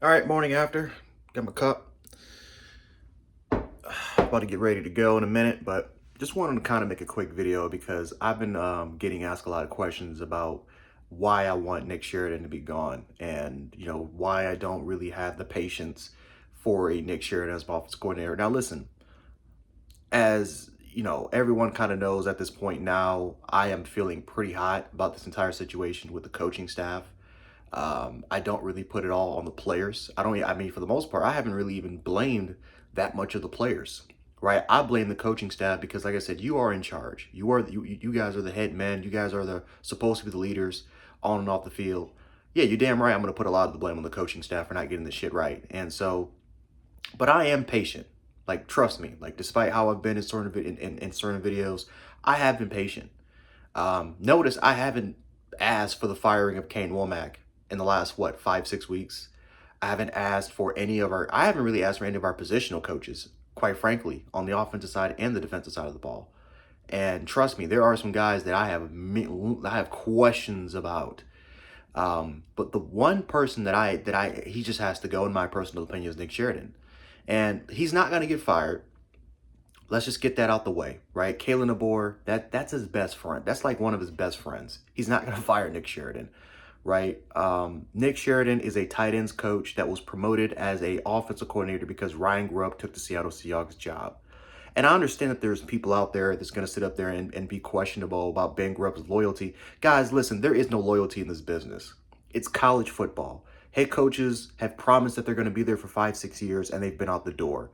All right, morning after. Got my cup. About to get ready to go in a minute, but just wanted to kind of make a quick video because I've been getting asked a lot of questions about why I want Nick Sheridan to be gone, and why I don't really have the patience for a Nick Sheridan as offensive coordinator. Now, listen, as everyone kind of knows at this point now, I am feeling pretty hot about this entire situation with the coaching staff. I don't really put it all on the players. I mean, for the most part, I haven't really even blamed that much of the players, right? I blame the coaching staff because, like I said, you are in charge. You guys are the head men. You guys are the supposed to be the leaders on and off the field. Yeah, you're damn right. I'm going to put a lot of the blame on the coaching staff for not getting this shit right. And so, but I am patient. Like, trust me. Like, despite how I've been in certain videos, I have been patient. Notice I haven't asked for the firing of Kane Womack in the last, what, 5-6 weeks. I haven't really asked for any of our positional coaches, quite frankly, on the offensive side and the defensive side of the ball. And trust me, there are some guys that I have questions about. But the one person he just has to go, in my personal opinion, is Nick Sheridan. And he's not going to get fired. Let's just get that out the way, right? Kalen DeBoer, that's his best friend. That's like one of his best friends. He's not going to fire Nick Sheridan, right? Nick Sheridan is a tight ends coach that was promoted as a offensive coordinator because Ryan Grubb took the Seattle Seahawks job. And I understand that there's people out there that's going to sit up there and be questionable about Ben Grubb's loyalty. Guys, listen, there is no loyalty in this business. It's college football. Head coaches have promised that they're going to be there for 5-6 years, and they've been out the door.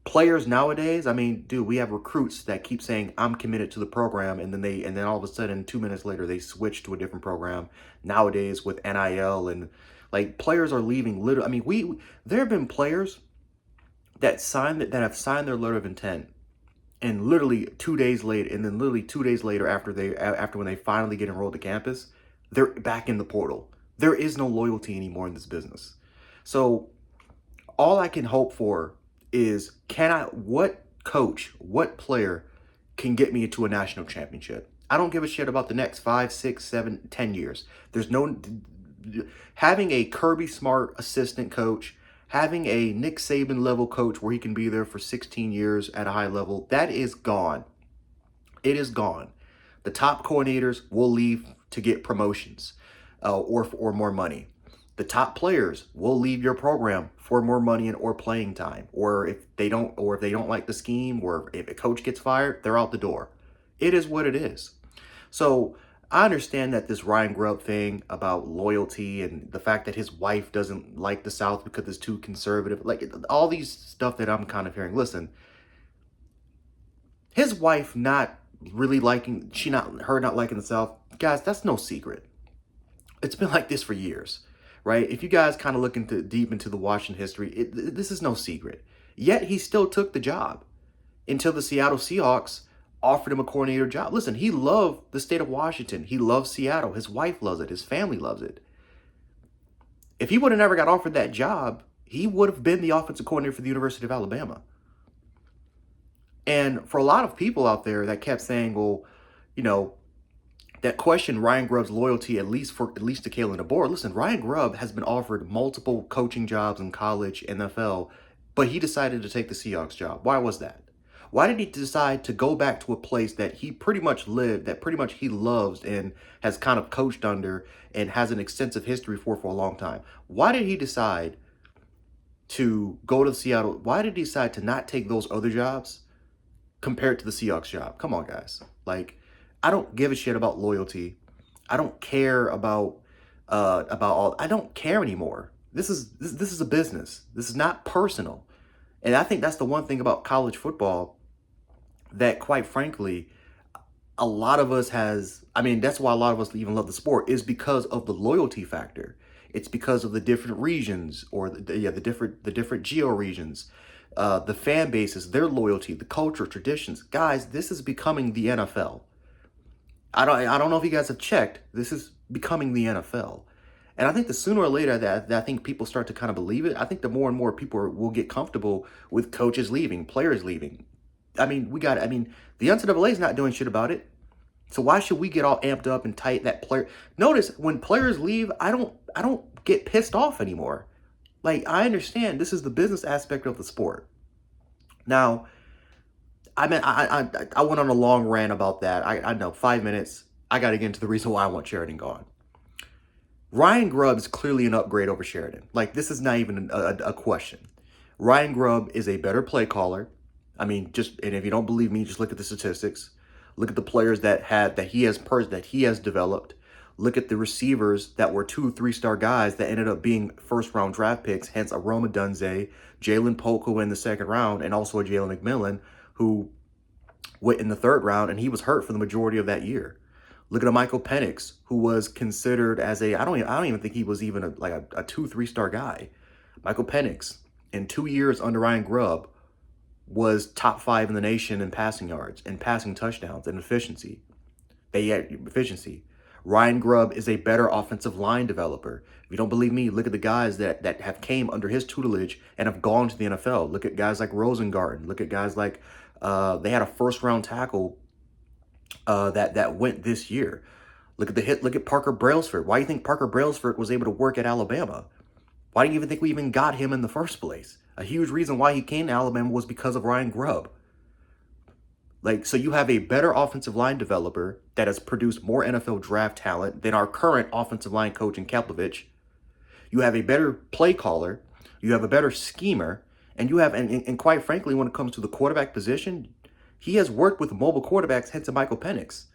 Players nowadays, I mean, dude, we have recruits that keep saying I'm committed to the program, and then all of a sudden 2 minutes later they switch to a different program. Nowadays with NIL, and like, players are leaving. Literally, I mean, there have been players that have signed their letter of intent, and literally 2 days later, after when they finally get enrolled to campus, they're back in the portal. There is no loyalty anymore in this business. So all I can hope for is, what coach, what player can get me into a national championship? I don't give a shit about the next 5, 6, 7, 10 years. Having a Kirby Smart assistant coach, having a Nick Saban level coach where he can be there for 16 years at a high level, that is gone. It is gone. The top coordinators will leave to get promotions or more money. The top players will leave your program for more money or playing time. Or if they don't like the scheme, or if a coach gets fired, they're out the door. It is what it is. So I understand that this Ryan Grubb thing about loyalty and the fact that his wife doesn't like the South because it's too conservative, like all these stuff that I'm kind of hearing. Listen, his wife not liking the South, guys, that's no secret. It's been like this for years, right? If you guys kind of look deep into the Washington history, this is no secret. Yet he still took the job until the Seattle Seahawks offered him a coordinator job. Listen, he loved the state of Washington. He loves Seattle. His wife loves it. His family loves it. If he would have never got offered that job, he would have been the offensive coordinator for the University of Alabama. And for a lot of people out there that kept saying, well, that question Ryan Grubb's loyalty, at least to Kalen DeBoer. Listen, Ryan Grubb has been offered multiple coaching jobs in college, NFL, but he decided to take the Seahawks job. Why was that? Why did he decide to go back to a place that he pretty much lived, that pretty much he loves and has kind of coached under and has an extensive history for a long time? Why did he decide to go to Seattle? Why did he decide to not take those other jobs compared to the Seahawks job? Come on, guys. Like, I don't give a shit about loyalty. I don't care about all. I don't care anymore. This is a business. This is not personal. And I think that's the one thing about college football that, quite frankly, a lot of us that's why a lot of us even love the sport, is because of the loyalty factor. It's because of the different regions, or the different geo regions, the fan bases, their loyalty, the culture, traditions. Guys, this is becoming the NFL. I don't know if you guys have checked. This is becoming the NFL. And I think the sooner or later that I think people start to kind of believe it, I think the more and more people will get comfortable with coaches leaving, players leaving. I mean, the NCAA is not doing shit about it. So why should we get all amped up and tight that player? Notice when players leave, I don't get pissed off anymore. Like, I understand this is the business aspect of the sport. Now, I went on a long rant about that. I know, 5 minutes. I got to get into the reason why I want Sheridan gone. Ryan Grubb is clearly an upgrade over Sheridan. Like, this is not even a question. Ryan Grubb is a better play caller. I mean, and if you don't believe me, just look at the statistics. Look at the players that he has developed. Look at the receivers that were 2-3-star guys that ended up being first-round draft picks, hence Aroma Dunze, Jalen Poku in the second round, and also a Jalen McMillan, who went in the third round, and he was hurt for the majority of that year. Look at a Michael Penix, who was considered as I don't even think he was even a 2-3-star guy. Michael Penix, in 2 years under Ryan Grubb, was top 5 in the nation in passing yards and passing touchdowns and efficiency. Ryan Grubb is a better offensive line developer. If you don't believe me, look at the guys that have came under his tutelage and have gone to the NFL. Look at guys like Rosengarten. Look at guys like they had a first-round tackle that went this year. Look at Parker Brailsford. Why do you think Parker Brailsford was able to work at Alabama? Why do you even think we even got him in the first place? A huge reason why he came to Alabama was because of Ryan Grubb. Like, so you have a better offensive line developer that has produced more NFL draft talent than our current offensive line coach in Kaplovich. You have a better play caller. You have a better schemer. And you have, and quite frankly, when it comes to the quarterback position, he has worked with mobile quarterbacks, hence a Michael Penix.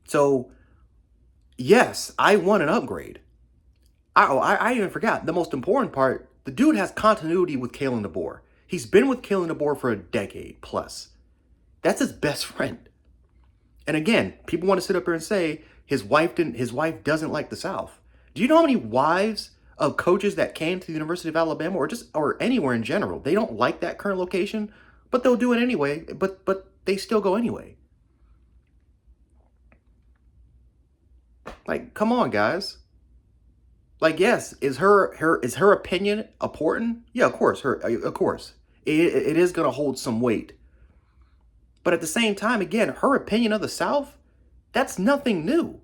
So, yes, I want an upgrade. I even forgot the most important part. The dude has continuity with Kalen DeBoer. He's been with Kalen DeBoer for a decade plus. That's his best friend. And again, people want to sit up here and say his wife doesn't like the South. Do you know how many wives of coaches that came to the University of Alabama or anywhere in general, they don't like that current location, but they'll do it anyway, but they still go anyway. Like, come on, guys. Like, yes, is her opinion important? Yeah, of course. It is going to hold some weight. But at the same time, again, her opinion of the South, that's nothing new.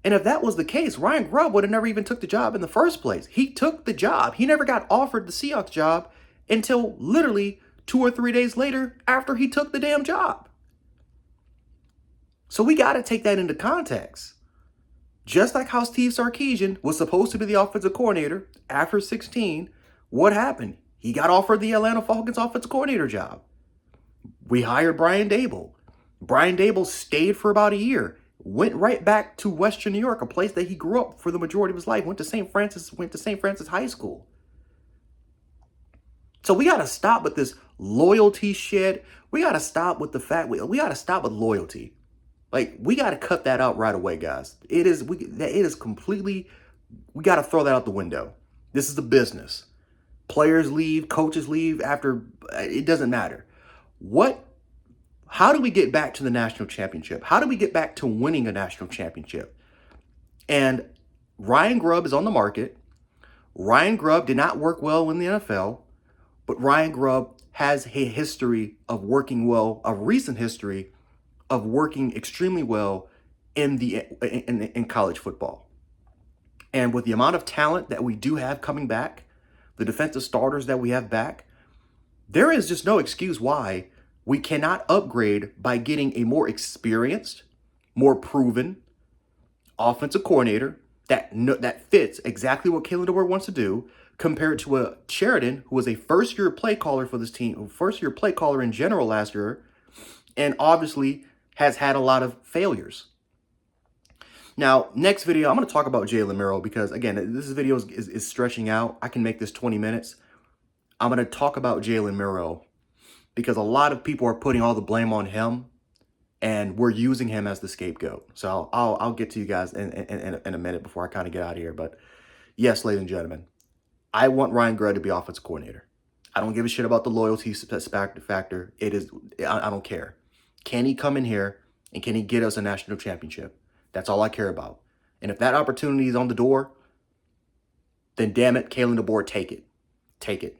And if that was the case, Ryan Grubb would have never even took the job in the first place. He took the job. He never got offered the Seahawks job until literally 2 or 3 days later after he took the damn job. So we got to take that into context. Just like how Steve Sarkisian was supposed to be the offensive coordinator after 16, what happened? He got offered the Atlanta Falcons offensive coordinator job. We hired Brian Daboll. Brian Daboll stayed for about a year, went right back to Western New York, a place that he grew up for the majority of his life, went to St. Francis High School. So we got to stop with this loyalty shit. We got to stop with the fact, we got to stop with loyalty. Like, we got to cut that out right away, guys. It is completely, we got to throw that out the window. This is the business. Players leave, coaches leave after, it doesn't matter. How do we get back to the national championship? How do we get back to winning a national championship? And Ryan Grubb is on the market. Ryan Grubb did not work well in the NFL, but Ryan Grubb has a history of working well, a recent history of working extremely well in college football. And with the amount of talent that we do have coming back, the defensive starters that we have back, there is just no excuse why we cannot upgrade by getting a more experienced, more proven offensive coordinator that fits exactly what Kalen DeBoer wants to do, compared to a Sheridan, who was a first-year play caller for this team, first-year play caller in general last year, and obviously has had a lot of failures. Now, next video, I'm going to talk about Jalen Milroe because, again, this video is stretching out. I can make this 20 minutes. I'm going to talk about Jalen Milroe because a lot of people are putting all the blame on him, and we're using him as the scapegoat. So I'll get to you guys in a minute before I kind of get out of here. But yes, ladies and gentlemen, I want Ryan Grubb to be offensive coordinator. I don't give a shit about the loyalty factor. I don't care. Can he come in here and can he get us a national championship? That's all I care about. And if that opportunity is on the door, then damn it, Kalen DeBoer, take it. Take it.